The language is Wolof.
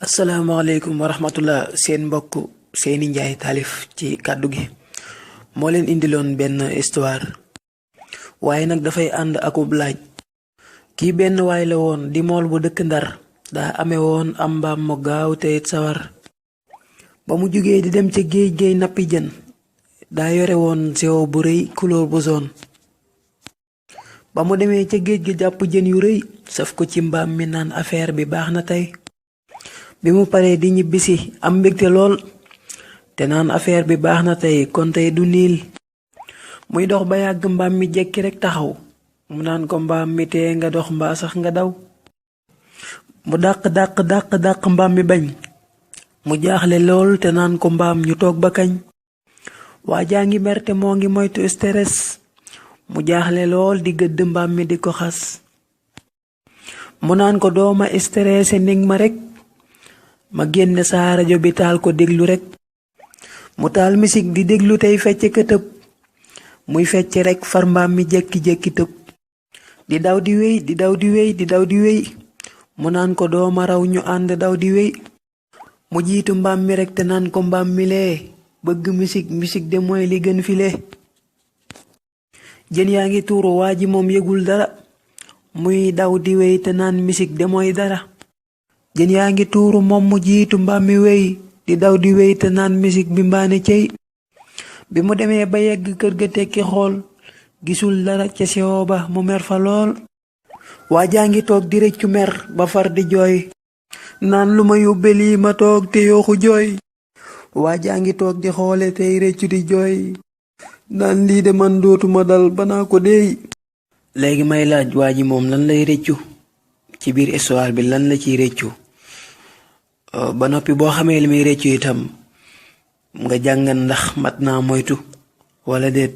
asalaamaaleykum wa rahmatullah seen mbokk Seyni Njaay taalif ci kàddu gi moo leen indiloon benn histoire waaye nag dafay ànd akub laaj. kii benn waay la woon di mool bu dëkk Ndar daa amee woon am mbaam mu gaaw te it sawar. ba mu jógee di dem ca géej géey nappi jën daa yore woon siwo bu rëy couleur bu jaune. ba mu demee ca géej gi jàpp jën yu rëy saf ko ci mbaam mi naan affaire bi baax na tey. bi mu paree di ñibbisi am mbégte lool te naan affaire bi baax na tey kon tey du niil. muy dox ba yàgg mbaam mi jekki rekk taxaw mu naan ko mbaam mi tee nga dox mbaa sax nga daw. mu dàq mbaam mi bañ mu jaaxle lool te naan ko mbaam ñu toog ba kañ. waa jaa ngi mer te moo ngi moytu stress mu jaaxle lool di gëdd mbaam mi di ko xas. mu naan ko dooma stressé nig ma rekk ma génne saa rajo bi taal ko déglu rekk. mu taal misik di déglu tey fecc ka tëb muy fecc rekk far mbaam mi jékki-jékki tëb di daw di wéy mu naan ko dooma raw ñu ànd daw di wéy. mu jiitu mbaam mi rekk te naan ko mbaam mi lee bëgg misik de mooy li gën file. jën yaa ngi tuuru waa ji moom yëgul dara muy daw di wéy te naan misik de mooy dara. jën yaa ngi tuuru moom mu jiitu mbaam mi wéy di daw di wéy te naan misik bi mbaane cey. bi mu demee ba yegg kër ga tekki xool gisul dara ca siwo ba mu mer fa lool. waa jaa ngi toog di rëccu mer ba far di jooy naan lu ma yóbbe lii ma toog te yooxu jooy. waa jaa ngi toog di xoole tey rëccu di jooy naan lii de man dootuma dal banaa ko deey. léegi may laaj waa ji moom lan lay rëccu ci biir histoire bi lan la ciy rëccu ba noppi boo xamee li muy rëccu itam nga jàngan ndax mat naa moytu wala déet.